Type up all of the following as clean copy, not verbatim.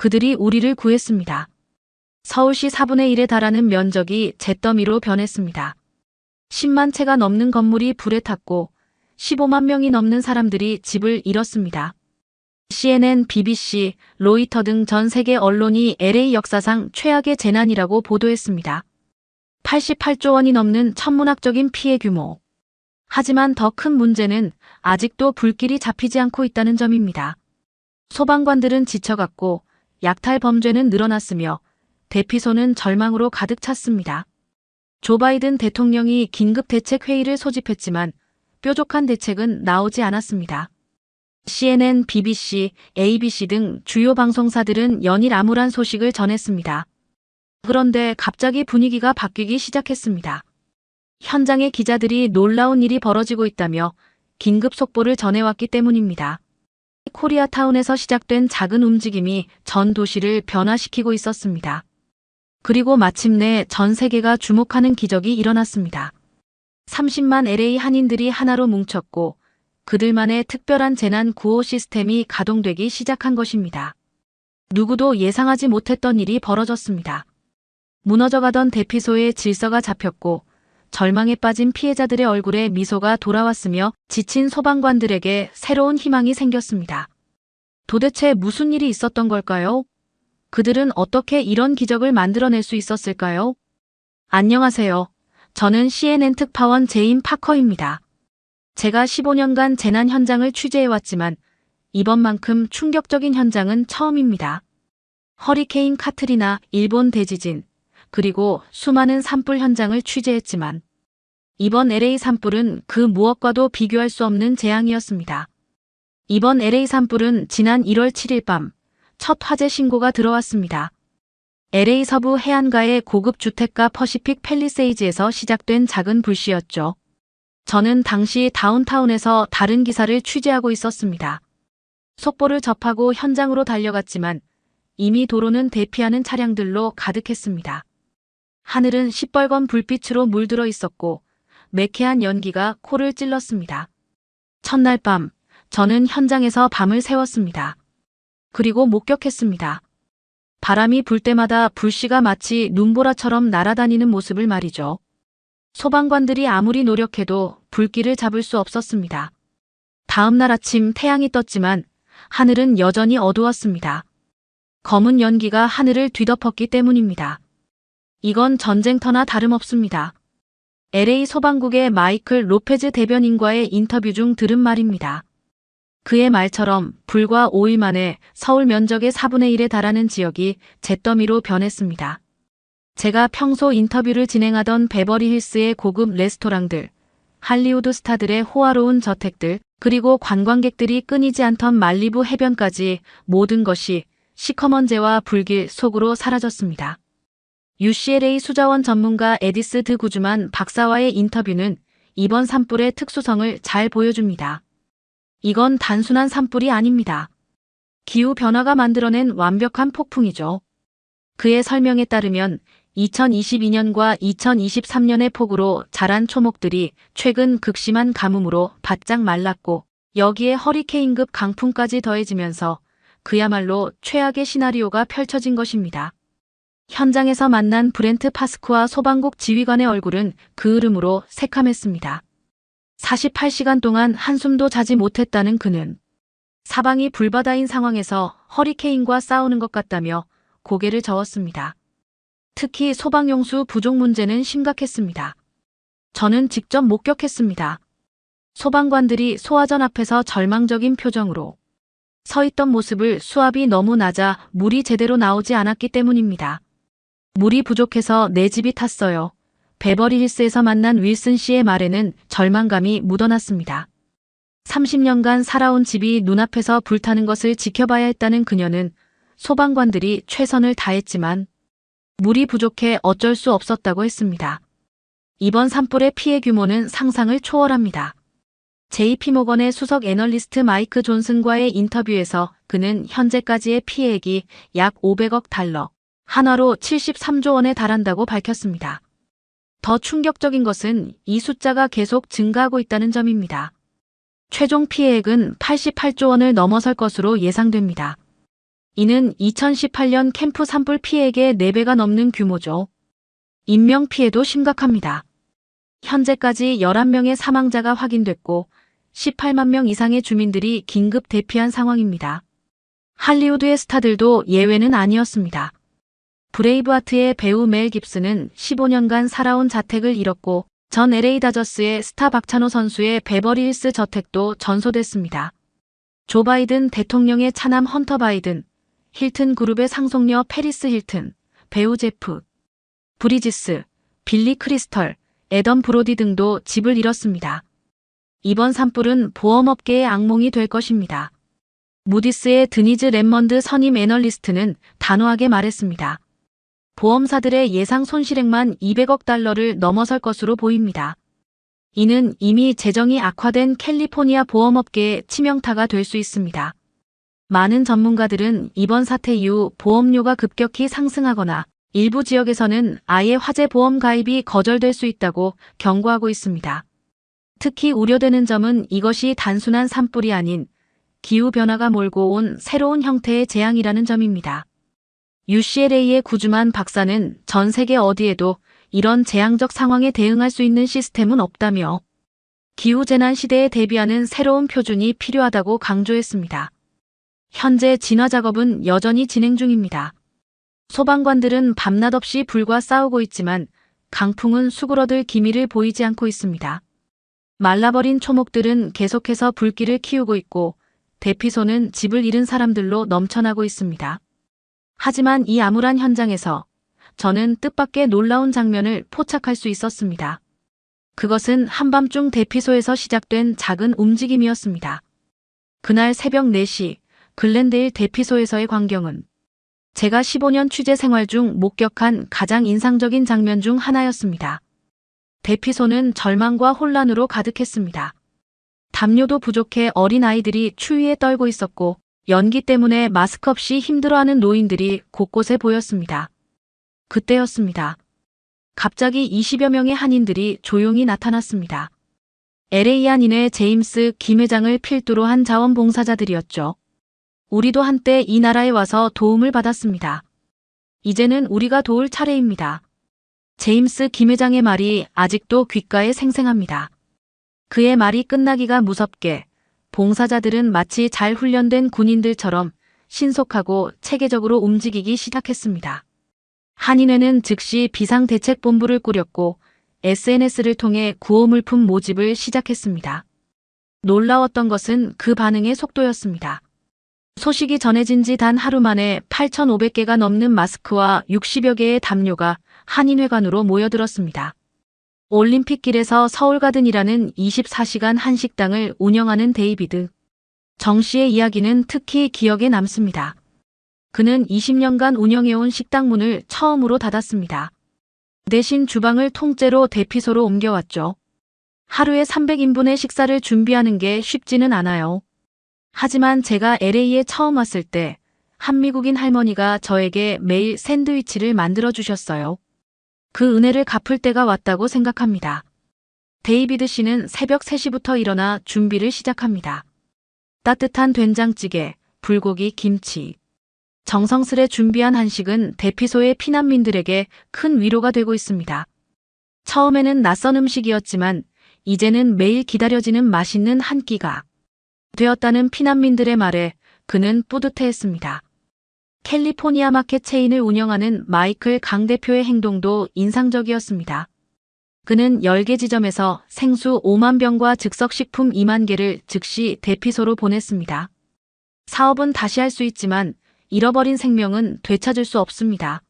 그들이 우리를 구했습니다. 서울시 4분의 1에 달하는 면적이 잿더미로 변했습니다. 10만 채가 넘는 건물이 불에 탔고 15만 명이 넘는 사람들이 집을 잃었습니다. CNN, BBC, 로이터 등 전 세계 언론이 LA 역사상 최악의 재난이라고 보도했습니다. 88조 원이 넘는 천문학적인 피해 규모. 하지만 더 큰 문제는 아직도 불길이 잡히지 않고 있다는 점입니다. 소방관들은 지쳐갔고 약탈 범죄는 늘어났으며 대피소는 절망으로 가득 찼습니다. 조 바이든 대통령이 긴급대책회의를 소집했지만 뾰족한 대책은 나오지 않았습니다. CNN, BBC, ABC 등 주요 방송사들은 연일 암울한 소식을 전했습니다. 그런데 갑자기 분위기가 바뀌기 시작했습니다. 현장의 기자들이 놀라운 일이 벌어지고 있다며 긴급 속보를 전해왔기 때문입니다. 코리아타운에서 시작된 작은 움직임이 전 도시를 변화시키고 있었습니다. 그리고 마침내 전 세계가 주목하는 기적이 일어났습니다. 30만 LA 한인들이 하나로 뭉쳤고 그들만의 특별한 재난 구호 시스템이 가동되기 시작한 것입니다. 누구도 예상하지 못했던 일이 벌어졌습니다. 무너져가던 대피소의 질서가 잡혔고 절망에 빠진 피해자들의 얼굴에 미소가 돌아왔으며 지친 소방관들에게 새로운 희망이 생겼습니다. 도대체 무슨 일이 있었던 걸까요? 그들은 어떻게 이런 기적을 만들어낼 수 있었을까요? 안녕하세요. 저는 CNN 특파원 제인 파커입니다. 제가 15년간 재난 현장을 취재해왔지만 이번만큼 충격적인 현장은 처음입니다. 허리케인 카트리나, 일본 대지진, 그리고 수많은 산불 현장을 취재했지만 이번 LA 산불은 그 무엇과도 비교할 수 없는 재앙이었습니다. 이번 LA 산불은 지난 1월 7일 밤 첫 화재 신고가 들어왔습니다. LA 서부 해안가의 고급 주택가 퍼시픽 팰리세이즈에서 시작된 작은 불씨였죠. 저는 당시 다운타운에서 다른 기사를 취재하고 있었습니다. 속보를 접하고 현장으로 달려갔지만 이미 도로는 대피하는 차량들로 가득했습니다. 하늘은 시뻘건 불빛으로 물들어 있었고 매캐한 연기가 코를 찔렀습니다. 첫날 밤, 저는 현장에서 밤을 새웠습니다. 그리고 목격했습니다. 바람이 불 때마다 불씨가 마치 눈보라처럼 날아다니는 모습을 말이죠. 소방관들이 아무리 노력해도 불길을 잡을 수 없었습니다. 다음 날 아침 태양이 떴지만 하늘은 여전히 어두웠습니다. 검은 연기가 하늘을 뒤덮었기 때문입니다. 이건 전쟁터나 다름없습니다. LA 소방국의 마이클 로페즈 대변인과의 인터뷰 중 들은 말입니다. 그의 말처럼 불과 5일 만에 서울 면적의 4분의 1에 달하는 지역이 잿더미로 변했습니다. 제가 평소 인터뷰를 진행하던 베버리힐스의 고급 레스토랑들, 할리우드 스타들의 호화로운 저택들, 그리고 관광객들이 끊이지 않던 말리부 해변까지 모든 것이 시커먼 재와 불길 속으로 사라졌습니다. UCLA 수자원 전문가 에디스 드 구즈만 박사와의 인터뷰는 이번 산불의 특수성을 잘 보여줍니다. 이건 단순한 산불이 아닙니다. 기후변화가 만들어낸 완벽한 폭풍이죠. 그의 설명에 따르면 2022년과 2023년의 폭우로 자란 초목들이 최근 극심한 가뭄으로 바짝 말랐고 여기에 허리케인급 강풍까지 더해지면서 그야말로 최악의 시나리오가 펼쳐진 것입니다. 현장에서 만난 브렌트 파스쿠와 소방국 지휘관의 얼굴은 그을음으로 새카맸습니다. 48시간 동안 한숨도 자지 못했다는 그는 사방이 불바다인 상황에서 허리케인과 싸우는 것 같다며 고개를 저었습니다. 특히 소방용수 부족 문제는 심각했습니다. 저는 직접 목격했습니다. 소방관들이 소화전 앞에서 절망적인 표정으로 서 있던 모습을 수압이 너무 낮아 물이 제대로 나오지 않았기 때문입니다. 물이 부족해서 내 집이 탔어요. 베버리힐스에서 만난 윌슨 씨의 말에는 절망감이 묻어났습니다. 30년간 살아온 집이 눈앞에서 불타는 것을 지켜봐야 했다는 그녀는 소방관들이 최선을 다했지만 물이 부족해 어쩔 수 없었다고 했습니다. 이번 산불의 피해 규모는 상상을 초월합니다. JP모건의 수석 애널리스트 마이크 존슨과의 인터뷰에서 그는 현재까지의 피해액이 약 500억 달러, 한화로 73조 원에 달한다고 밝혔습니다. 더 충격적인 것은 이 숫자가 계속 증가하고 있다는 점입니다. 최종 피해액은 88조 원을 넘어설 것으로 예상됩니다. 이는 2018년 캠프 산불 피해액의 4배가 넘는 규모죠. 인명피해도 심각합니다. 현재까지 11명의 사망자가 확인됐고 18만 명 이상의 주민들이 긴급 대피한 상황입니다. 할리우드의 스타들도 예외는 아니었습니다. 브레이브하트의 배우 멜 깁슨은 15년간 살아온 자택을 잃었고 전 LA 다저스의 스타 박찬호 선수의 베버리 힐스 저택도 전소됐습니다. 조 바이든 대통령의 차남 헌터 바이든, 힐튼 그룹의 상속녀 페리스 힐튼, 배우 제프 브리지스, 빌리 크리스털, 애덤 브로디 등도 집을 잃었습니다. 이번 산불은 보험업계의 악몽이 될 것입니다. 무디스의 드니즈 랩먼드 선임 애널리스트는 단호하게 말했습니다. 보험사들의 예상 손실액만 200억 달러를 넘어설 것으로 보입니다. 이는 이미 재정이 악화된 캘리포니아 보험업계의 치명타가 될 수 있습니다. 많은 전문가들은 이번 사태 이후 보험료가 급격히 상승하거나 일부 지역에서는 아예 화재 보험 가입이 거절될 수 있다고 경고하고 있습니다. 특히 우려되는 점은 이것이 단순한 산불이 아닌 기후변화가 몰고 온 새로운 형태의 재앙이라는 점입니다. UCLA의 구주만 박사는 전 세계 어디에도 이런 재앙적 상황에 대응할 수 있는 시스템은 없다며 기후재난 시대에 대비하는 새로운 표준이 필요하다고 강조했습니다. 현재 진화 작업은 여전히 진행 중입니다. 소방관들은 밤낮 없이 불과 싸우고 있지만 강풍은 수그러들 기미를 보이지 않고 있습니다. 말라버린 초목들은 계속해서 불길을 키우고 있고 대피소는 집을 잃은 사람들로 넘쳐나고 있습니다. 하지만 이 암울한 현장에서 저는 뜻밖의 놀라운 장면을 포착할 수 있었습니다. 그것은 한밤중 대피소에서 시작된 작은 움직임이었습니다. 그날 새벽 4시 글렌데일 대피소에서의 광경은 제가 15년 취재 생활 중 목격한 가장 인상적인 장면 중 하나였습니다. 대피소는 절망과 혼란으로 가득했습니다. 담요도 부족해 어린 아이들이 추위에 떨고 있었고 연기 때문에 마스크 없이 힘들어하는 노인들이 곳곳에 보였습니다. 그때였습니다. 갑자기 20여 명의 한인들이 조용히 나타났습니다. LA 한인회 제임스 김 회장을 필두로 한 자원봉사자들이었죠. 우리도 한때 이 나라에 와서 도움을 받았습니다. 이제는 우리가 도울 차례입니다. 제임스 김 회장의 말이 아직도 귓가에 생생합니다. 그의 말이 끝나기가 무섭게 봉사자들은 마치 잘 훈련된 군인들처럼 신속하고 체계적으로 움직이기 시작했습니다. 한인회는 즉시 비상대책본부를 꾸렸고 SNS를 통해 구호물품 모집을 시작했습니다. 놀라웠던 것은 그 반응의 속도였습니다. 소식이 전해진 지 단 하루 만에 8,500개가 넘는 마스크와 60여 개의 담요가 한인회관으로 모여들었습니다. 올림픽길에서 서울가든이라는 24시간 한식당을 운영하는 데이비드 정 씨의 이야기는 특히 기억에 남습니다. 그는 20년간 운영해온 식당 문을 처음으로 닫았습니다. 대신 주방을 통째로 대피소로 옮겨왔죠. 하루에 300인분의 식사를 준비하는 게 쉽지는 않아요. 하지만 제가 LA에 처음 왔을 때 한미국인 할머니가 저에게 매일 샌드위치를 만들어 주셨어요. 그 은혜를 갚을 때가 왔다고 생각합니다. 데이비드 씨는 새벽 3시부터 일어나 준비를 시작합니다. 따뜻한 된장찌개, 불고기, 김치. 정성스레 준비한 한식은 대피소의 피난민들에게 큰 위로가 되고 있습니다. 처음에는 낯선 음식이었지만 이제는 매일 기다려지는 맛있는 한 끼가 되었다는 피난민들의 말에 그는 뿌듯해했습니다. 캘리포니아 마켓 체인을 운영하는 마이클 강 대표의 행동도 인상적이었습니다. 그는 10개 지점에서 생수 5만 병과 즉석식품 2만 개를 즉시 대피소로 보냈습니다. 사업은 다시 할 수 있지만 잃어버린 생명은 되찾을 수 없습니다.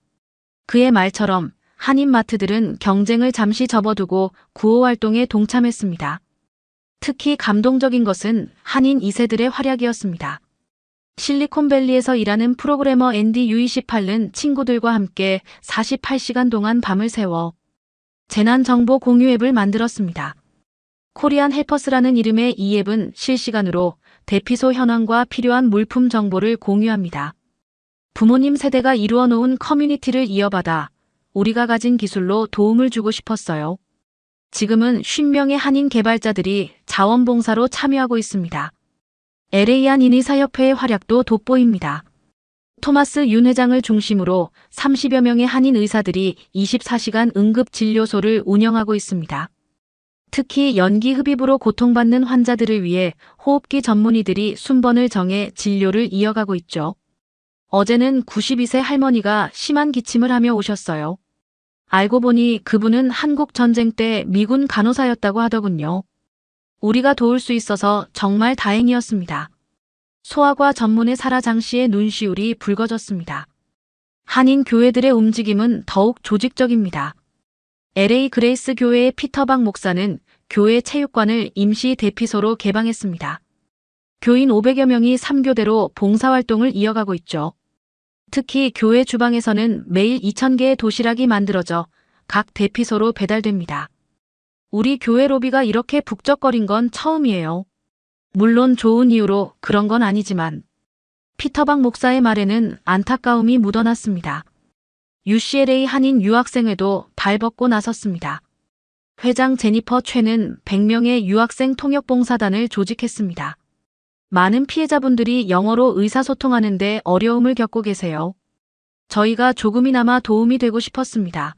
그의 말처럼 한인마트들은 경쟁을 잠시 접어두고 구호활동에 동참했습니다. 특히 감동적인 것은 한인 2세들의 활약이었습니다. 실리콘밸리에서 일하는 프로그래머 앤디 유이시팔은 친구들과 함께 48시간 동안 밤을 새워 재난정보 공유 앱을 만들었습니다. 코리안 헬퍼스라는 이름의 이 앱은 실시간으로 대피소 현황과 필요한 물품 정보를 공유합니다. 부모님 세대가 이루어 놓은 커뮤니티를 이어받아 우리가 가진 기술로 도움을 주고 싶었어요. 지금은 50명의 한인 개발자들이 자원봉사로 참여하고 있습니다. LA 한인의사협회의 활약도 돋보입니다. 토마스 윤 회장을 중심으로 30여 명의 한인 의사들이 24시간 응급진료소를 운영하고 있습니다. 특히 연기 흡입으로 고통받는 환자들을 위해 호흡기 전문의들이 순번을 정해 진료를 이어가고 있죠. 어제는 92세 할머니가 심한 기침을 하며 오셨어요. 알고 보니 그분은 한국 전쟁 때 미군 간호사였다고 하더군요. 우리가 도울 수 있어서 정말 다행이었습니다. 소아과 전문의 사라 장 씨의 눈시울이 붉어졌습니다. 한인 교회들의 움직임은 더욱 조직적입니다. LA 그레이스 교회의 피터박 목사는 교회 체육관을 임시 대피소로 개방했습니다. 교인 500여 명이 3교대로 봉사활동을 이어가고 있죠. 특히 교회 주방에서는 매일 2,000개의 도시락이 만들어져 각 대피소로 배달됩니다. 우리 교회 로비가 이렇게 북적거린 건 처음이에요. 물론 좋은 이유로 그런 건 아니지만 피터박 목사의 말에는 안타까움이 묻어났습니다. UCLA 한인 유학생회도 발벗고 나섰습니다. 회장 제니퍼 최는 100명의 유학생 통역봉사단을 조직했습니다. 많은 피해자분들이 영어로 의사소통하는 데 어려움을 겪고 계세요. 저희가 조금이나마 도움이 되고 싶었습니다.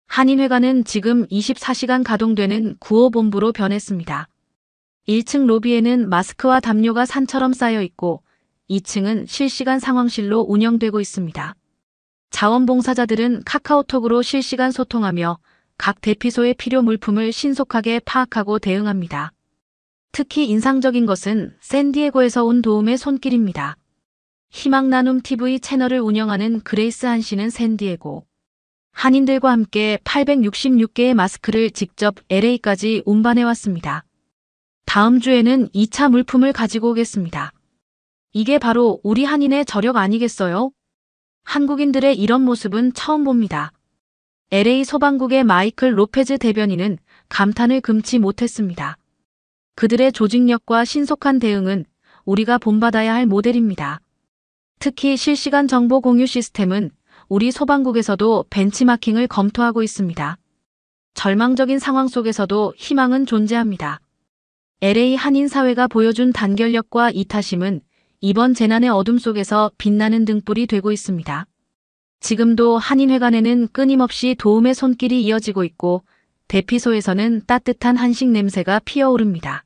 한인회관은 지금 24시간 가동되는 구호본부로 변했습니다. 1층 로비에는 마스크와 담요가 산처럼 쌓여 있고 2층은 실시간 상황실로 운영되고 있습니다. 자원봉사자들은 카카오톡으로 실시간 소통하며 각 대피소의 필요 물품을 신속하게 파악하고 대응합니다. 특히 인상적인 것은 샌디에고에서 온 도움의 손길입니다. 희망나눔 TV 채널을 운영하는 그레이스 한 씨는 샌디에고 한인들과 함께 866개의 마스크를 직접 LA까지 운반해왔습니다. 다음 주에는 2차 물품을 가지고 오겠습니다. 이게 바로 우리 한인의 저력 아니겠어요? 한국인들의 이런 모습은 처음 봅니다. LA 소방국의 마이클 로페즈 대변인은 감탄을 금치 못했습니다. 그들의 조직력과 신속한 대응은 우리가 본받아야 할 모델입니다. 특히 실시간 정보 공유 시스템은 우리 소방국에서도 벤치마킹을 검토하고 있습니다. 절망적인 상황 속에서도 희망은 존재합니다. LA 한인 사회가 보여준 단결력과 이타심은 이번 재난의 어둠 속에서 빛나는 등불이 되고 있습니다. 지금도 한인회관에는 끊임없이 도움의 손길이 이어지고 있고 대피소에서는 따뜻한 한식 냄새가 피어오릅니다.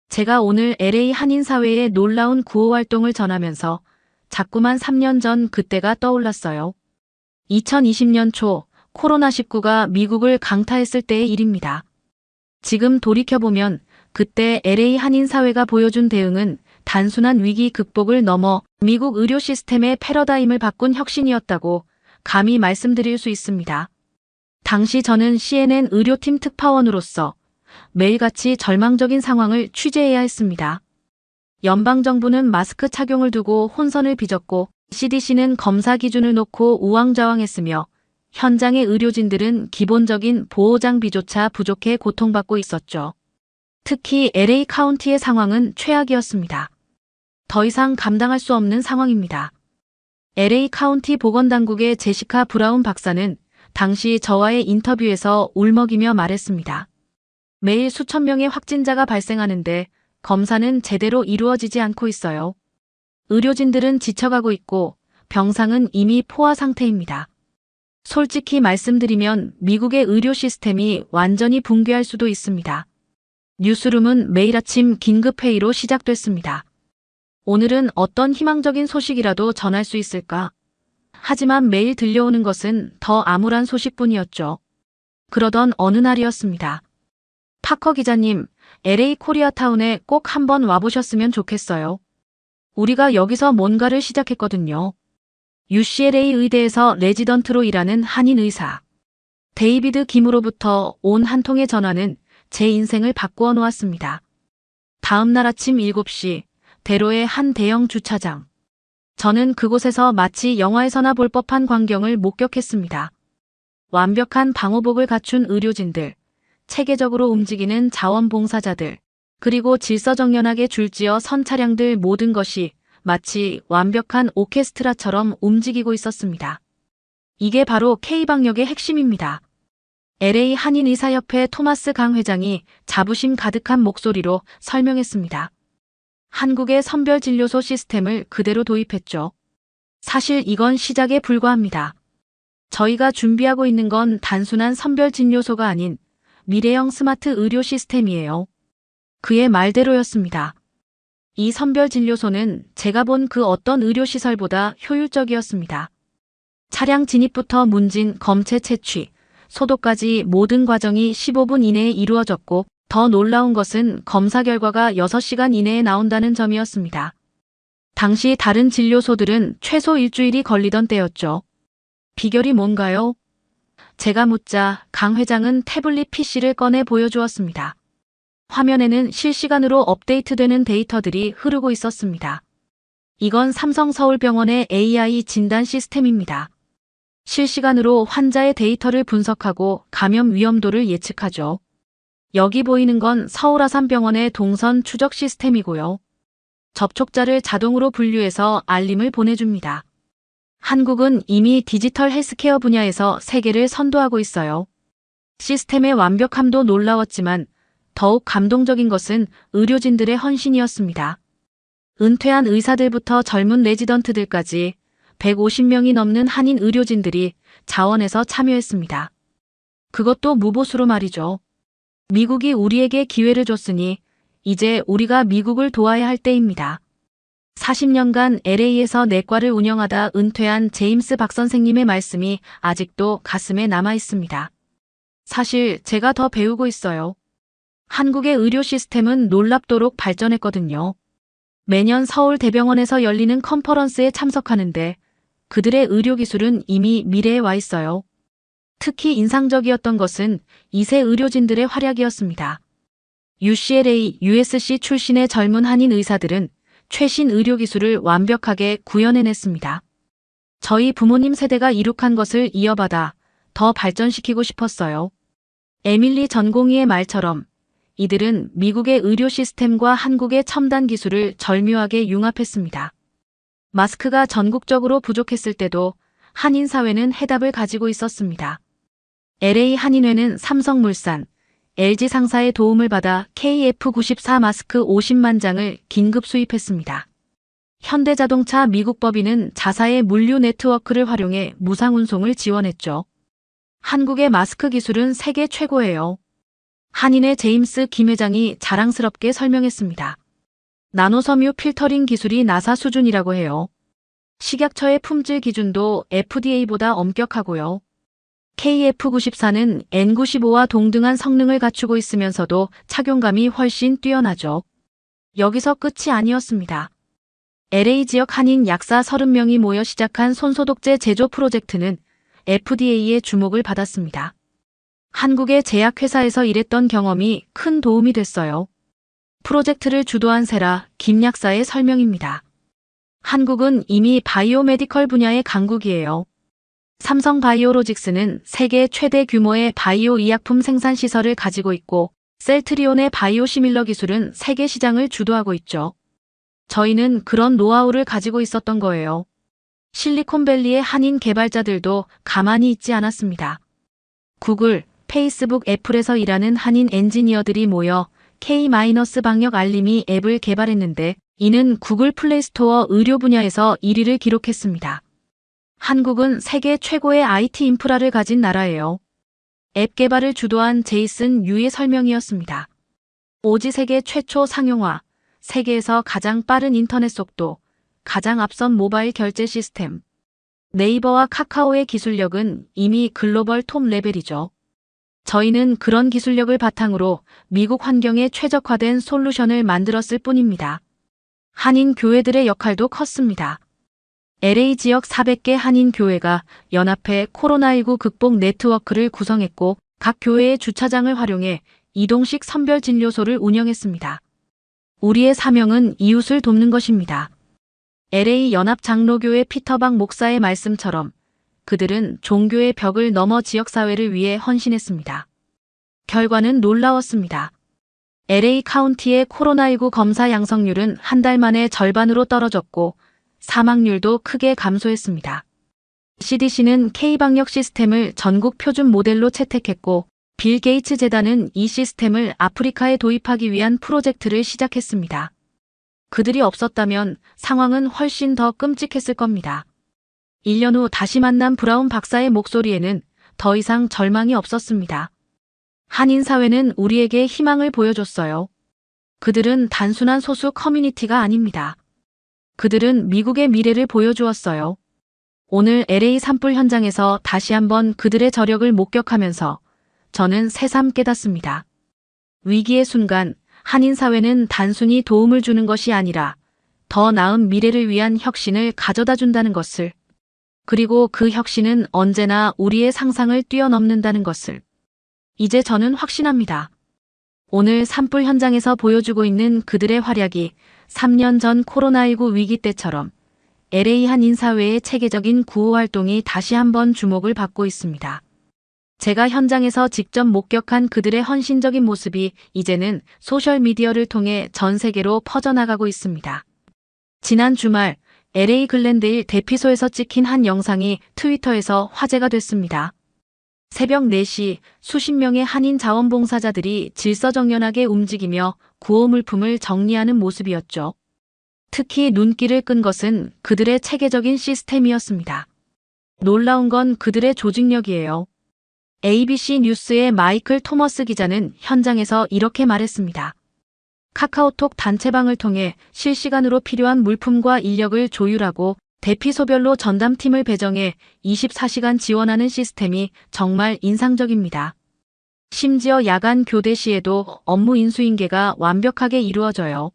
제가 오늘 LA 한인사회의 놀라운 구호활동을 전하면서 자꾸만 3년 전 그때가 떠올랐어요. 2020년 초 코로나19가 미국을 강타했을 때의 일입니다. 지금 돌이켜보면 그때 LA 한인사회가 보여준 대응은 단순한 위기 극복을 넘어 미국 의료 시스템의 패러다임을 바꾼 혁신이었다고 감히 말씀드릴 수 있습니다. 당시 저는 CNN 의료팀 특파원으로서 매일같이 절망적인 상황을 취재해야 했습니다. 연방정부는 마스크 착용을 두고 혼선을 빚었고 CDC는 검사 기준을 놓고 우왕좌왕했으며 현장의 의료진들은 기본적인 보호장비조차 부족해 고통받고 있었죠. 특히 LA 카운티의 상황은 최악이었습니다. 더 이상 감당할 수 없는 상황입니다. LA 카운티 보건당국의 제시카 브라운 박사는 당시 저와의 인터뷰에서 울먹이며 말했습니다. 매일 수천 명의 확진자가 발생하는데 검사는 제대로 이루어지지 않고 있어요. 의료진들은 지쳐가고 있고 병상은 이미 포화 상태입니다. 솔직히 말씀드리면 미국의 의료 시스템이 완전히 붕괴할 수도 있습니다. 뉴스룸은 매일 아침 긴급회의로 시작됐습니다. 오늘은 어떤 희망적인 소식이라도 전할 수 있을까? 하지만 매일 들려오는 것은 더 암울한 소식뿐이었죠. 그러던 어느 날이었습니다. 파커 기자님, LA 코리아타운에 꼭 한번 와보셨으면 좋겠어요. 우리가 여기서 뭔가를 시작했거든요. UCLA 의대에서 레지던트로 일하는 한인 의사. 데이비드 김으로부터 온 한 통의 전화는 제 인생을 바꾸어 놓았습니다. 다음 날 아침 7시, 대로의 한 대형 주차장. 저는 그곳에서 마치 영화에서나 볼 법한 광경을 목격했습니다. 완벽한 방호복을 갖춘 의료진들, 체계적으로 움직이는 자원봉사자들, 그리고 질서정연하게 줄지어 선 차량들 모든 것이 마치 완벽한 오케스트라처럼 움직이고 있었습니다. 이게 바로 K방역의 핵심입니다. LA 한인의사협회 토마스 강 회장이 자부심 가득한 목소리로 설명했습니다. 한국의 선별진료소 시스템을 그대로 도입했죠. 사실 이건 시작에 불과합니다. 저희가 준비하고 있는 건 단순한 선별 진료소가 아닌 미래형 스마트 의료 시스템이에요. 그의 말대로였습니다. 이 선별 진료소는 제가 본 그 어떤 의료시설보다 효율적이었습니다. 차량 진입부터 문진, 검체 채취, 소독까지 모든 과정이 15분 이내에 이루어졌고 더 놀라운 것은 검사 결과가 6시간 이내에 나온다는 점이었습니다. 당시 다른 진료소들은 최소 일주일이 걸리던 때였죠. 비결이 뭔가요? 제가 묻자 강 회장은 태블릿 PC를 꺼내 보여주었습니다. 화면에는 실시간으로 업데이트되는 데이터들이 흐르고 있었습니다. 이건 삼성서울병원의 AI 진단 시스템입니다. 실시간으로 환자의 데이터를 분석하고 감염 위험도를 예측하죠. 여기 보이는 건 서울아산병원의 동선 추적 시스템이고요. 접촉자를 자동으로 분류해서 알림을 보내줍니다. 한국은 이미 디지털 헬스케어 분야에서 세계를 선도하고 있어요. 시스템의 완벽함도 놀라웠지만 더욱 감동적인 것은 의료진들의 헌신이었습니다. 은퇴한 의사들부터 젊은 레지던트들까지 150명이 넘는 한인 의료진들이 자원해서 참여했습니다. 그것도 무보수로 말이죠. 미국이 우리에게 기회를 줬으니 이제 우리가 미국을 도와야 할 때입니다. 40년간 LA에서 내과를 운영하다 은퇴한 제임스 박 선생님의 말씀이 아직도 가슴에 남아 있습니다. 사실 제가 더 배우고 있어요. 한국의 의료 시스템은 놀랍도록 발전했거든요. 매년 서울대병원에서 열리는 컨퍼런스에 참석하는데 그들의 의료기술은 이미 미래에 와 있어요. 특히 인상적이었던 것은 2세 의료진들의 활약이었습니다. UCLA, USC 출신의 젊은 한인 의사들은 최신 의료기술을 완벽하게 구현해냈습니다. 저희 부모님 세대가 이룩한 것을 이어받아 더 발전시키고 싶었어요. 에밀리 전공의의 말처럼 이들은 미국의 의료 시스템과 한국의 첨단 기술을 절묘하게 융합했습니다. 마스크가 전국적으로 부족했을 때도 한인 사회는 해답을 가지고 있었습니다. LA 한인회는 삼성물산, LG 상사의 도움을 받아 KF94 마스크 50만 장을 긴급 수입했습니다. 현대자동차 미국 법인은 자사의 물류 네트워크를 활용해 무상운송을 지원했죠. 한국의 마스크 기술은 세계 최고예요. 한인회 제임스 김 회장이 자랑스럽게 설명했습니다. 나노섬유 필터링 기술이 나사 수준이라고 해요. 식약처의 품질 기준도 FDA보다 엄격하고요. KF94는 N95와 동등한 성능을 갖추고 있으면서도 착용감이 훨씬 뛰어나죠. 여기서 끝이 아니었습니다. LA 지역 한인 약사 30명이 모여 시작한 손소독제 제조 프로젝트는 FDA의 주목을 받았습니다. 한국의 제약회사에서 일했던 경험이 큰 도움이 됐어요. 프로젝트를 주도한 세라 김 약사의 설명입니다. 한국은 이미 바이오메디컬 분야의 강국이에요. 삼성 바이오로직스는 세계 최대 규모의 바이오 의약품 생산 시설을 가지고 있고 셀트리온의 바이오 시밀러 기술은 세계 시장을 주도하고 있죠. 저희는 그런 노하우를 가지고 있었던 거예요. 실리콘밸리의 한인 개발자들도 가만히 있지 않았습니다. 구글, 페이스북, 애플에서 일하는 한인 엔지니어들이 모여 K-방역 알림이 앱을 개발했는데 이는 구글 플레이스토어 의료 분야에서 1위를 기록했습니다. 한국은 세계 최고의 IT 인프라를 가진 나라예요. 앱 개발을 주도한 제이슨 유의 설명이었습니다. 오지 세계 최초 상용화, 세계에서 가장 빠른 인터넷 속도, 가장 앞선 모바일 결제 시스템. 네이버와 카카오의 기술력은 이미 글로벌 톱 레벨이죠. 저희는 그런 기술력을 바탕으로 미국 환경에 최적화된 솔루션을 만들었을 뿐입니다. 한인 교회들의 역할도 컸습니다. LA 지역 400개 한인 교회가 연합해 코로나19 극복 네트워크를 구성했고 각 교회의 주차장을 활용해 이동식 선별 진료소를 운영했습니다. 우리의 사명은 이웃을 돕는 것입니다. LA 연합장로교회 피터박 목사의 말씀처럼 그들은 종교의 벽을 넘어 지역사회를 위해 헌신했습니다. 결과는 놀라웠습니다. LA 카운티의 코로나19 검사 양성률은 한 달 만에 절반으로 떨어졌고 사망률도 크게 감소했습니다. CDC는 K방역 시스템을 전국 표준 모델로 채택했고 빌 게이츠 재단은 이 시스템을 아프리카에 도입하기 위한 프로젝트를 시작했습니다. 그들이 없었다면 상황은 훨씬 더 끔찍했을 겁니다. 1년 후 다시 만난 브라운 박사의 목소리에는 더 이상 절망이 없었습니다. 한인사회는 우리에게 희망을 보여줬어요. 그들은 단순한 소수 커뮤니티가 아닙니다. 그들은 미국의 미래를 보여주었어요. 오늘 LA 산불 현장에서 다시 한번 그들의 저력을 목격하면서 저는 새삼 깨닫습니다. 위기의 순간 한인사회는 단순히 도움을 주는 것이 아니라 더 나은 미래를 위한 혁신을 가져다 준다는 것을, 그리고 그 혁신은 언제나 우리의 상상을 뛰어넘는다는 것을 이제 저는 확신합니다. 오늘 산불 현장에서 보여주고 있는 그들의 활약이 3년 전 코로나19 위기 때처럼 LA 한인사회의 체계적인 구호 활동이 다시 한번 주목을 받고 있습니다. 제가 현장에서 직접 목격한 그들의 헌신적인 모습이 이제는 소셜미디어를 통해 전 세계로 퍼져나가고 있습니다. 지난 주말 LA 글렌데일 대피소에서 찍힌 한 영상이 트위터에서 화제가 됐습니다. 새벽 4시 수십 명의 한인 자원봉사자들이 질서정연하게 움직이며 구호 물품을 정리하는 모습이었죠. 특히 눈길을 끈 것은 그들의 체계적인 시스템이었습니다. 놀라운 건 그들의 조직력이에요. ABC 뉴스의 마이클 토머스 기자는 현장에서 이렇게 말했습니다. 카카오톡 단체방을 통해 실시간으로 필요한 물품과 인력을 조율하고 대피소별로 전담팀을 배정해 24시간 지원하는 시스템이 정말 인상적입니다. 심지어 야간 교대 시에도 업무 인수인계가 완벽하게 이루어져요.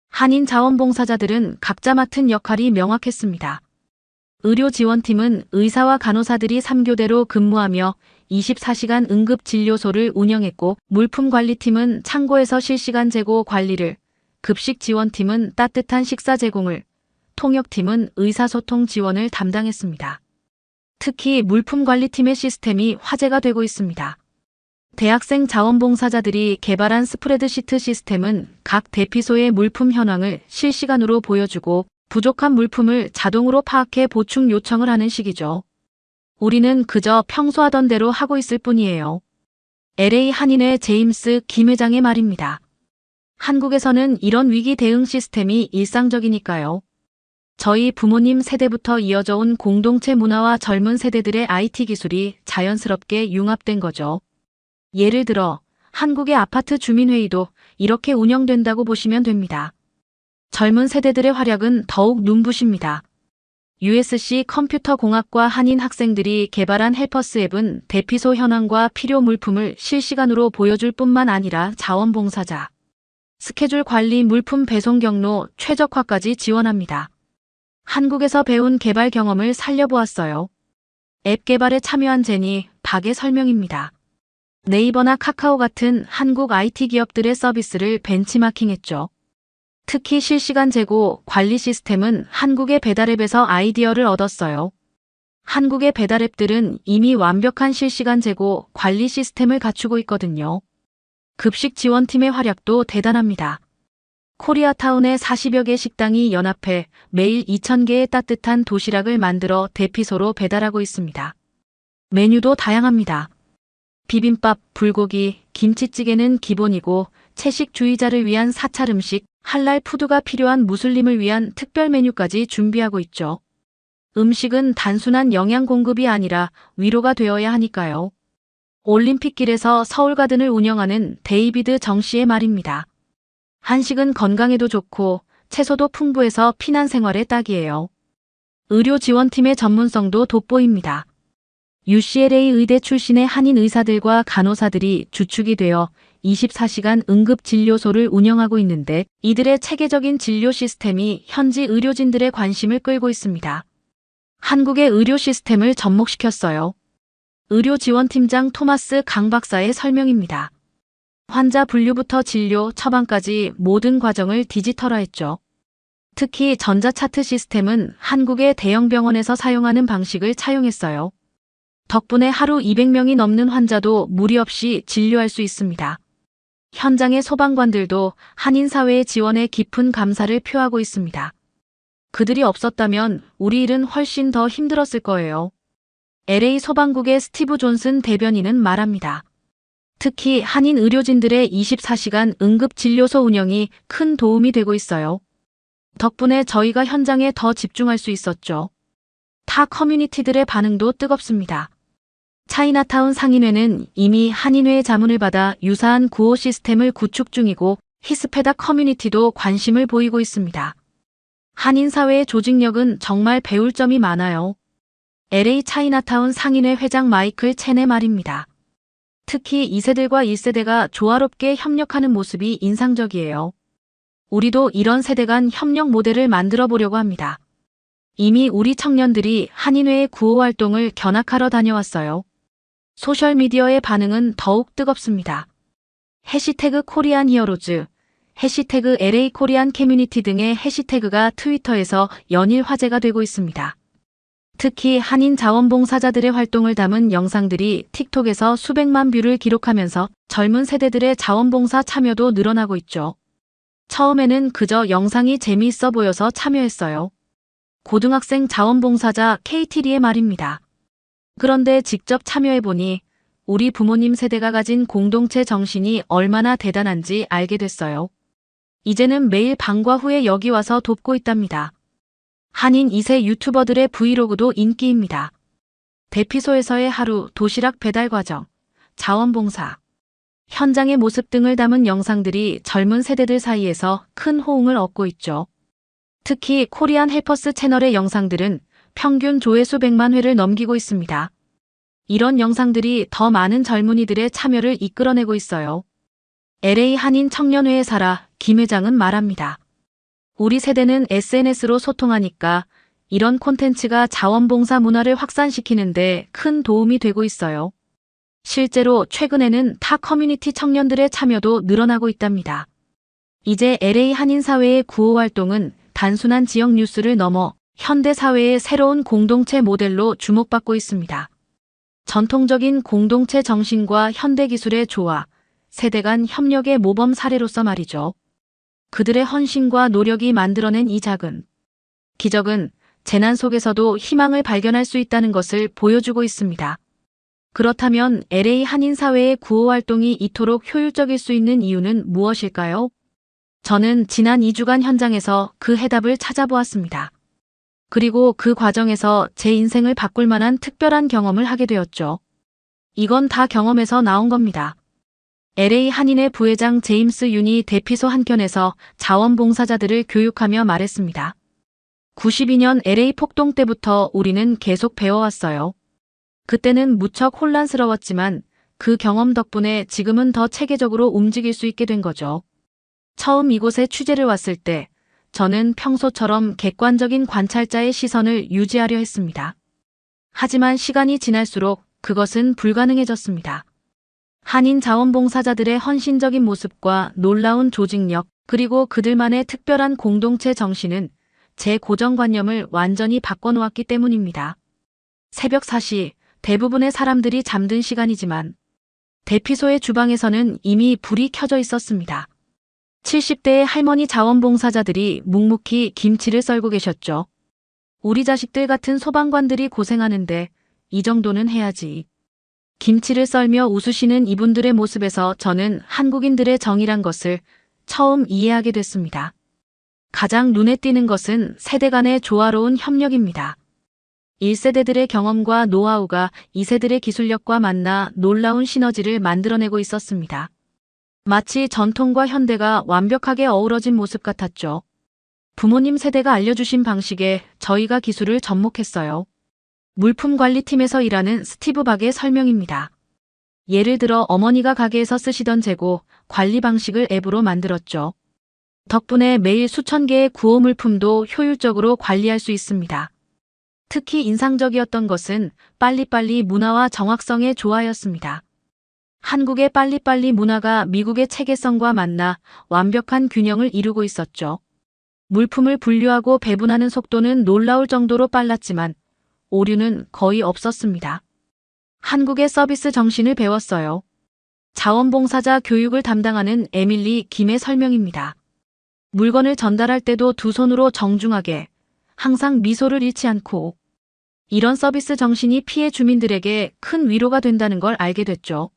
한인 자원봉사자들은 각자 맡은 역할이 명확했습니다. 의료지원팀은 의사와 간호사들이 3교대로 근무하며 24시간 응급진료소를 운영했고, 물품관리팀은 창고에서 실시간 재고 관리를, 급식지원팀은 따뜻한 식사 제공을, 통역팀은 의사소통 지원을 담당했습니다. 특히 물품관리팀의 시스템이 화제가 되고 있습니다. 대학생 자원봉사자들이 개발한 스프레드시트 시스템은 각 대피소의 물품 현황을 실시간으로 보여주고 부족한 물품을 자동으로 파악해 보충 요청을 하는 식이죠. 우리는 그저 평소 하던 대로 하고 있을 뿐이에요. LA 한인회 제임스 김 회장의 말입니다. 한국에서는 이런 위기 대응 시스템이 일상적이니까요. 저희 부모님 세대부터 이어져 온 공동체 문화와 젊은 세대들의 IT 기술이 자연스럽게 융합된 거죠. 예를 들어 한국의 아파트 주민회의도 이렇게 운영된다고 보시면 됩니다. 젊은 세대들의 활약은 더욱 눈부십니다. USC 컴퓨터공학과 한인 학생들이 개발한 헬퍼스 앱은 대피소 현황과 필요 물품을 실시간으로 보여줄 뿐만 아니라 자원봉사자, 스케줄 관리, 물품 배송 경로 최적화까지 지원합니다. 한국에서 배운 개발 경험을 살려보았어요. 앱 개발에 참여한 제니 박의 설명입니다. 네이버나 카카오 같은 한국 IT 기업들의 서비스를 벤치마킹했죠. 특히 실시간 재고 관리 시스템은 한국의 배달앱에서 아이디어를 얻었어요. 한국의 배달앱들은 이미 완벽한 실시간 재고 관리 시스템을 갖추고 있거든요. 급식 지원팀의 활약도 대단합니다. 코리아타운의 40여 개 식당이 연합해 매일 2,000개의 따뜻한 도시락을 만들어 대피소로 배달하고 있습니다. 메뉴도 다양합니다. 비빔밥, 불고기, 김치찌개는 기본이고 채식주의자를 위한 사찰 음식, 할랄 푸드가 필요한 무슬림을 위한 특별 메뉴까지 준비하고 있죠. 음식은 단순한 영양 공급이 아니라 위로가 되어야 하니까요. 올림픽길에서 서울가든을 운영하는 데이비드 정 씨의 말입니다. 한식은 건강에도 좋고 채소도 풍부해서 피난 생활에 딱이에요. 의료지원팀의 전문성도 돋보입니다. UCLA 의대 출신의 한인 의사들과 간호사들이 주축이 되어 24시간 응급진료소를 운영하고 있는데, 이들의 체계적인 진료 시스템이 현지 의료진들의 관심을 끌고 있습니다. 한국의 의료 시스템을 접목시켰어요. 의료지원팀장 토마스 강 박사의 설명입니다. 환자 분류부터 진료, 처방까지 모든 과정을 디지털화했죠. 특히 전자차트 시스템은 한국의 대형 병원에서 사용하는 방식을 차용했어요. 덕분에 하루 200명이 넘는 환자도 무리 없이 진료할 수 있습니다. 현장의 소방관들도 한인사회의 지원에 깊은 감사를 표하고 있습니다. 그들이 없었다면 우리 일은 훨씬 더 힘들었을 거예요. LA 소방국의 스티브 존슨 대변인은 말합니다. 특히 한인 의료진들의 24시간 응급진료소 운영이 큰 도움이 되고 있어요. 덕분에 저희가 현장에 더 집중할 수 있었죠. 타 커뮤니티들의 반응도 뜨겁습니다. 차이나타운 상인회는 이미 한인회의 자문을 받아 유사한 구호 시스템을 구축 중이고 히스페다 커뮤니티도 관심을 보이고 있습니다. 한인 사회의 조직력은 정말 배울 점이 많아요. LA 차이나타운 상인회 회장 마이클 첸의 말입니다. 특히 2세들과 1세대가 조화롭게 협력하는 모습이 인상적이에요. 우리도 이런 세대 간 협력 모델을 만들어 보려고 합니다. 이미 우리 청년들이 한인회의 구호 활동을 견학하러 다녀왔어요. 소셜미디어의 반응은 더욱 뜨겁습니다. 해시태그 코리안 히어로즈, 해시태그 LA 코리안 커뮤니티 등의 해시태그가 트위터에서 연일 화제가 되고 있습니다. 특히 한인 자원봉사자들의 활동을 담은 영상들이 틱톡에서 수백만 뷰를 기록하면서 젊은 세대들의 자원봉사 참여도 늘어나고 있죠. 처음에는 그저 영상이 재미있어 보여서 참여했어요. 고등학생 자원봉사자 KT리의 말입니다. 그런데 직접 참여해보니 우리 부모님 세대가 가진 공동체 정신이 얼마나 대단한지 알게 됐어요. 이제는 매일 방과 후에 여기 와서 돕고 있답니다. 한인 2세 유튜버들의 브이로그도 인기입니다. 대피소에서의 하루, 도시락 배달 과정, 자원봉사, 현장의 모습 등을 담은 영상들이 젊은 세대들 사이에서 큰 호응을 얻고 있죠. 특히 코리안 헬퍼스 채널의 영상들은 평균 조회수 100만 회를 넘기고 있습니다. 이런 영상들이 더 많은 젊은이들의 참여를 이끌어내고 있어요. LA 한인 청년회의 사라 김 회장은 말합니다. 우리 세대는 SNS로 소통하니까 이런 콘텐츠가 자원봉사 문화를 확산시키는데 큰 도움이 되고 있어요. 실제로 최근에는 타 커뮤니티 청년들의 참여도 늘어나고 있답니다. 이제 LA 한인 사회의 구호 활동은 단순한 지역 뉴스를 넘어 현대 사회의 새로운 공동체 모델로 주목받고 있습니다. 전통적인 공동체 정신과 현대 기술의 조화, 세대 간 협력의 모범 사례로서 말이죠. 그들의 헌신과 노력이 만들어낸 이 작은 기적은 재난 속에서도 희망을 발견할 수 있다는 것을 보여주고 있습니다. 그렇다면 LA 한인 사회의 구호 활동이 이토록 효율적일 수 있는 이유는 무엇일까요? 저는 지난 2주간 현장에서 그 해답을 찾아보았습니다. 그리고 그 과정에서 제 인생을 바꿀 만한 특별한 경험을 하게 되었죠. 이건 다 경험에서 나온 겁니다. LA 한인회 부회장 제임스 윤이 대피소 한켠에서 자원봉사자들을 교육하며 말했습니다. 92년 LA 폭동 때부터 우리는 계속 배워왔어요. 그때는 무척 혼란스러웠지만 그 경험 덕분에 지금은 더 체계적으로 움직일 수 있게 된 거죠. 처음 이곳에 취재를 왔을 때 저는 평소처럼 객관적인 관찰자의 시선을 유지하려 했습니다. 하지만 시간이 지날수록 그것은 불가능해졌습니다. 한인 자원봉사자들의 헌신적인 모습과 놀라운 조직력, 그리고 그들만의 특별한 공동체 정신은 제 고정관념을 완전히 바꿔놓았기 때문입니다. 새벽 4시, 대부분의 사람들이 잠든 시간이지만 대피소의 주방에서는 이미 불이 켜져 있었습니다. 70대의 할머니 자원봉사자들이 묵묵히 김치를 썰고 계셨죠. 우리 자식들 같은 소방관들이 고생하는데 이 정도는 해야지. 김치를 썰며 웃으시는 이분들의 모습에서 저는 한국인들의 정이란 것을 처음 이해하게 됐습니다. 가장 눈에 띄는 것은 세대 간의 조화로운 협력입니다. 1세대들의 경험과 노하우가 2세들의 기술력과 만나 놀라운 시너지를 만들어내고 있었습니다. 마치 전통과 현대가 완벽하게 어우러진 모습 같았죠. 부모님 세대가 알려주신 방식에 저희가 기술을 접목했어요. 물품 관리팀에서 일하는 스티브 박의 설명입니다. 예를 들어 어머니가 가게에서 쓰시던 재고, 관리 방식을 앱으로 만들었죠. 덕분에 매일 수천 개의 구호 물품도 효율적으로 관리할 수 있습니다. 특히 인상적이었던 것은 빨리빨리 문화와 정확성의 조화였습니다. 한국의 빨리빨리 문화가 미국의 체계성과 만나 완벽한 균형을 이루고 있었죠. 물품을 분류하고 배분하는 속도는 놀라울 정도로 빨랐지만 오류는 거의 없었습니다. 한국의 서비스 정신을 배웠어요. 자원봉사자 교육을 담당하는 에밀리 김의 설명입니다. 물건을 전달할 때도 두 손으로 정중하게, 항상 미소를 잃지 않고, 이런 서비스 정신이 피해 주민들에게 큰 위로가 된다는 걸 알게 됐죠.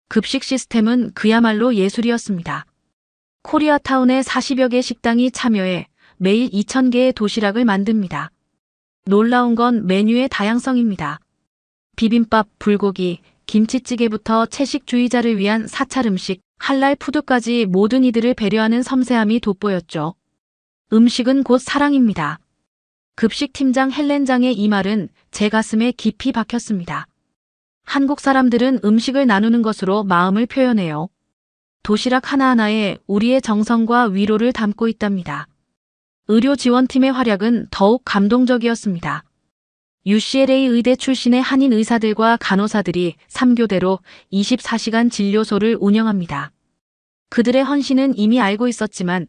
급식 시스템은 그야말로 예술이었습니다. 코리아타운의 40여 개 식당이 참여해 매일 2,000개의 도시락을 만듭니다. 놀라운 건 메뉴의 다양성입니다. 비빔밥, 불고기, 김치찌개부터 채식주의자를 위한 사찰 음식, 할랄 푸드까지 모든 이들을 배려하는 섬세함이 돋보였죠. 음식은 곧 사랑입니다. 급식팀장 헬렌장의 이 말은 제 가슴에 깊이 박혔습니다. 한국 사람들은 음식을 나누는 것으로 마음을 표현해요. 도시락 하나하나에 우리의 정성과 위로를 담고 있답니다. 의료지원팀의 활약은 더욱 감동적이었습니다. UCLA 의대 출신의 한인 의사들과 간호사들이 3교대로 24시간 진료소를 운영합니다. 그들의 헌신은 이미 알고 있었지만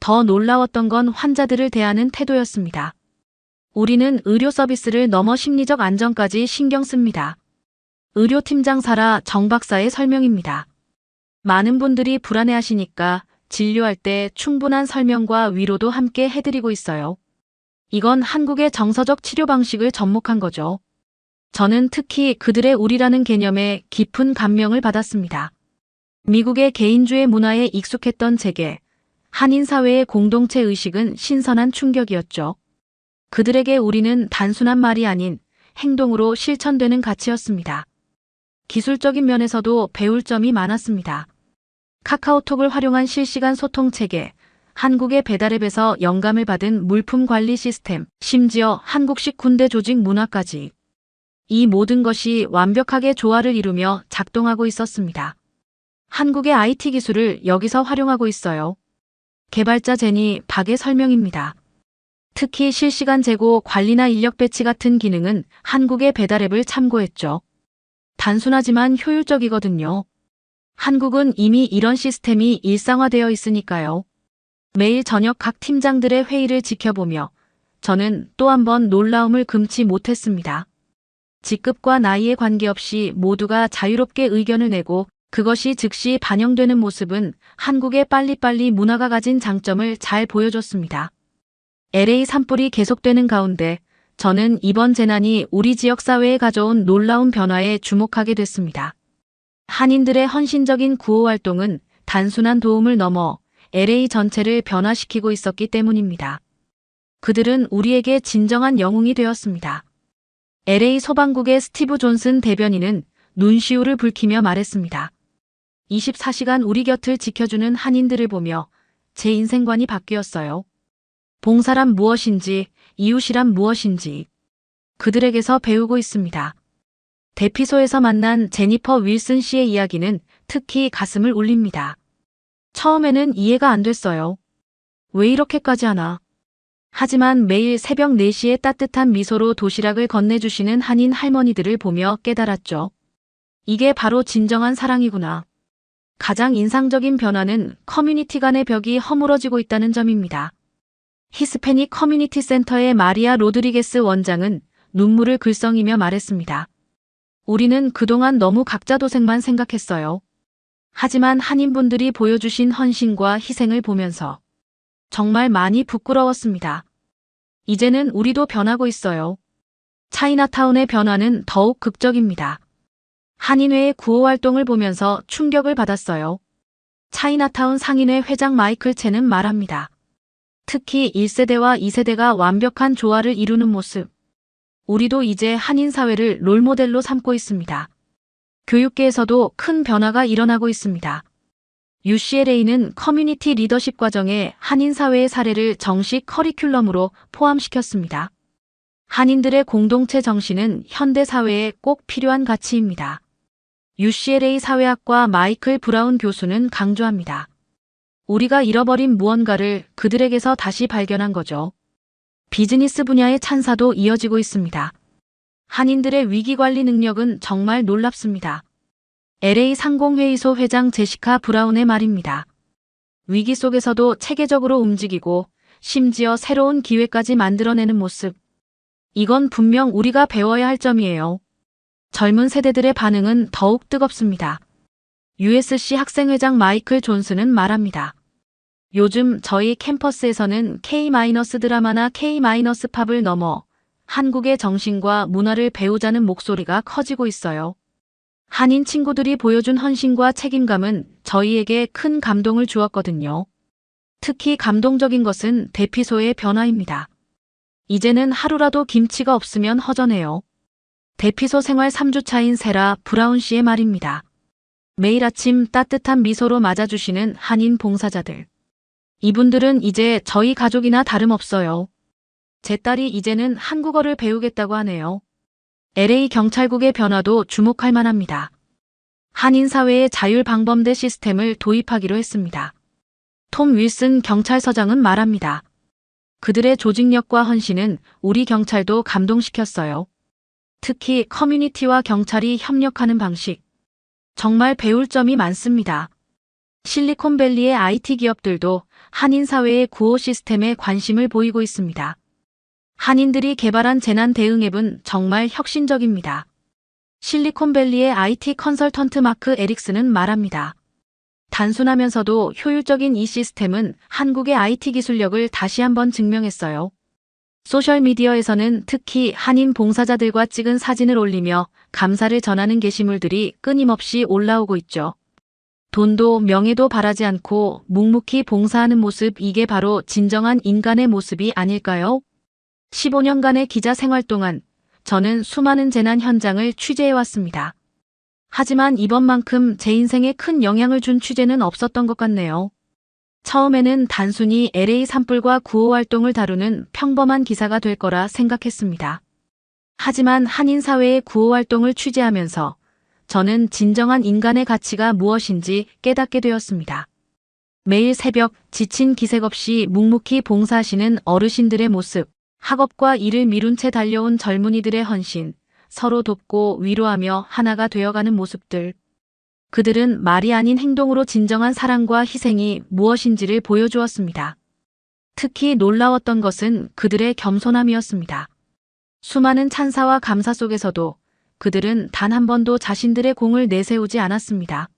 더 놀라웠던 건 환자들을 대하는 태도였습니다. 우리는 의료 서비스를 넘어 심리적 안정까지 신경 씁니다. 의료팀장 사라 정 박사의 설명입니다. 많은 분들이 불안해하시니까 진료할 때 충분한 설명과 위로도 함께 해드리고 있어요. 이건 한국의 정서적 치료 방식을 접목한 거죠. 저는 특히 그들의 우리라는 개념에 깊은 감명을 받았습니다. 미국의 개인주의 문화에 익숙했던 제게 한인 사회의 공동체 의식은 신선한 충격이었죠. 그들에게 우리는 단순한 말이 아닌 행동으로 실천되는 가치였습니다. 기술적인 면에서도 배울 점이 많았습니다. 카카오톡을 활용한 실시간 소통 체계, 한국의 배달앱에서 영감을 받은 물품 관리 시스템, 심지어 한국식 군대 조직 문화까지. 이 모든 것이 완벽하게 조화를 이루며 작동하고 있었습니다. 한국의 IT 기술을 여기서 활용하고 있어요. 개발자 제니 박의 설명입니다. 특히 실시간 재고 관리나 인력 배치 같은 기능은 한국의 배달앱을 참고했죠. 단순하지만 효율적이거든요. 한국은 이미 이런 시스템이 일상화되어 있으니까요. 매일 저녁 각 팀장들의 회의를 지켜보며 저는 또 한 번 놀라움을 금치 못했습니다. 직급과 나이에 관계없이 모두가 자유롭게 의견을 내고 그것이 즉시 반영되는 모습은 한국의 빨리빨리 문화가 가진 장점을 잘 보여줬습니다. LA 산불이 계속되는 가운데 저는 이번 재난이 우리 지역 사회에 가져온 놀라운 변화에 주목하게 됐습니다. 한인들의 헌신적인 구호 활동은 단순한 도움을 넘어 LA 전체를 변화시키고 있었기 때문입니다. 그들은 우리에게 진정한 영웅이 되었습니다. LA 소방국의 스티브 존슨 대변인은 눈시울을 붉히며 말했습니다. 24시간 우리 곁을 지켜주는 한인들을 보며 제 인생관이 바뀌었어요. 봉사란 무엇인지, 이웃이란 무엇인지 그들에게서 배우고 있습니다. 대피소에서 만난 제니퍼 윌슨 씨의 이야기는 특히 가슴을 울립니다. 처음에는 이해가 안 됐어요. 왜 이렇게까지 하나? 하지만 매일 새벽 4시에 따뜻한 미소로 도시락을 건네주시는 한인 할머니들을 보며 깨달았죠. 이게 바로 진정한 사랑이구나. 가장 인상적인 변화는 커뮤니티 간의 벽이 허물어지고 있다는 점입니다. 히스패닉 커뮤니티 센터의 마리아 로드리게스 원장은 눈물을 글썽이며 말했습니다. 우리는 그동안 너무 각자 도생만 생각했어요. 하지만 한인분들이 보여주신 헌신과 희생을 보면서 정말 많이 부끄러웠습니다. 이제는 우리도 변하고 있어요. 차이나타운의 변화는 더욱 극적입니다. 한인회의 구호 활동을 보면서 충격을 받았어요. 차이나타운 상인회 회장 마이클 첸은 말합니다. 특히 1세대와 2세대가 완벽한 조화를 이루는 모습. 우리도 이제 한인 사회를 롤모델로 삼고 있습니다. 교육계에서도 큰 변화가 일어나고 있습니다. UCLA는 커뮤니티 리더십 과정에 한인 사회의 사례를 정식 커리큘럼으로 포함시켰습니다. 한인들의 공동체 정신은 현대 사회에 꼭 필요한 가치입니다. UCLA 사회학과 마이클 브라운 교수는 강조합니다. 우리가 잃어버린 무언가를 그들에게서 다시 발견한 거죠. 비즈니스 분야의 찬사도 이어지고 있습니다. 한인들의 위기관리 능력은 정말 놀랍습니다. LA 상공회의소 회장 제시카 브라운의 말입니다. 위기 속에서도 체계적으로 움직이고 심지어 새로운 기회까지 만들어내는 모습. 이건 분명 우리가 배워야 할 점이에요. 젊은 세대들의 반응은 더욱 뜨겁습니다. USC 학생회장 마이클 존슨은 말합니다. 요즘 저희 캠퍼스에서는 K-드라마나 K-팝을 넘어 한국의 정신과 문화를 배우자는 목소리가 커지고 있어요. 한인 친구들이 보여준 헌신과 책임감은 저희에게 큰 감동을 주었거든요. 특히 감동적인 것은 대피소의 변화입니다. 이제는 하루라도 김치가 없으면 허전해요. 대피소 생활 3주차인 세라 브라운 씨의 말입니다. 매일 아침 따뜻한 미소로 맞아주시는 한인 봉사자들. 이분들은 이제 저희 가족이나 다름없어요. 제 딸이 이제는 한국어를 배우겠다고 하네요. LA 경찰국의 변화도 주목할 만합니다. 한인 사회의 자율방범대 시스템을 도입하기로 했습니다. 톰 윌슨 경찰서장은 말합니다. 그들의 조직력과 헌신은 우리 경찰도 감동시켰어요. 특히 커뮤니티와 경찰이 협력하는 방식. 정말 배울 점이 많습니다. 실리콘밸리의 IT 기업들도 한인 사회의 구호 시스템에 관심을 보이고 있습니다. 한인들이 개발한 재난 대응 앱은 정말 혁신적입니다. 실리콘밸리의 IT 컨설턴트 마크 에릭스는 말합니다. 단순하면서도 효율적인 이 시스템은 한국의 IT 기술력을 다시 한번 증명했어요. 소셜미디어에서는 특히 한인 봉사자들과 찍은 사진을 올리며 감사를 전하는 게시물들이 끊임없이 올라오고 있죠. 돈도 명예도 바라지 않고 묵묵히 봉사하는 모습, 이게 바로 진정한 인간의 모습이 아닐까요? 15년간의 기자 생활 동안 저는 수많은 재난 현장을 취재해왔습니다. 하지만 이번만큼 제 인생에 큰 영향을 준 취재는 없었던 것 같네요. 처음에는 단순히 LA 산불과 구호 활동을 다루는 평범한 기사가 될 거라 생각했습니다. 하지만 한인 사회의 구호 활동을 취재하면서 저는 진정한 인간의 가치가 무엇인지 깨닫게 되었습니다. 매일 새벽 지친 기색 없이 묵묵히 봉사하시는 어르신들의 모습, 학업과 일을 미룬 채 달려온 젊은이들의 헌신, 서로 돕고 위로하며 하나가 되어가는 모습들. 그들은 말이 아닌 행동으로 진정한 사랑과 희생이 무엇인지를 보여주었습니다. 특히 놀라웠던 것은 그들의 겸손함이었습니다. 수많은 찬사와 감사 속에서도 그들은 단 한 번도 자신들의 공을 내세우지 않았습니다.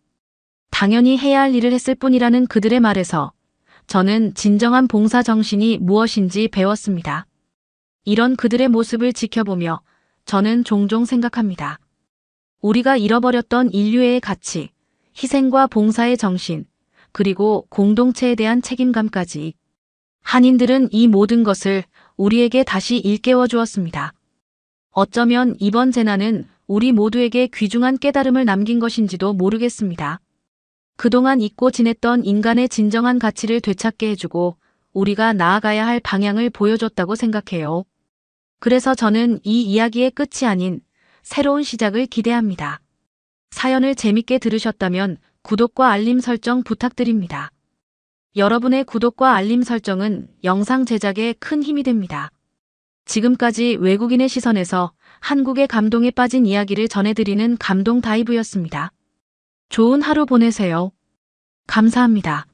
당연히 해야 할 일을 했을 뿐이라는 그들의 말에서 저는 진정한 봉사 정신이 무엇인지 배웠습니다. 이런 그들의 모습을 지켜보며 저는 종종 생각합니다. 우리가 잃어버렸던 인류애의 가치, 희생과 봉사의 정신, 그리고 공동체에 대한 책임감까지. 한인들은 이 모든 것을 우리에게 다시 일깨워 주었습니다. 어쩌면 이번 재난은 우리 모두에게 귀중한 깨달음을 남긴 것인지도 모르겠습니다. 그동안 잊고 지냈던 인간의 진정한 가치를 되찾게 해주고 우리가 나아가야 할 방향을 보여줬다고 생각해요. 그래서 저는 이 이야기의 끝이 아닌 새로운 시작을 기대합니다. 사연을 재밌게 들으셨다면 구독과 알림 설정 부탁드립니다. 여러분의 구독과 알림 설정은 영상 제작에 큰 힘이 됩니다. 지금까지 외국인의 시선에서 한국의 감동에 빠진 이야기를 전해드리는 감동 다이브였습니다. 좋은 하루 보내세요. 감사합니다.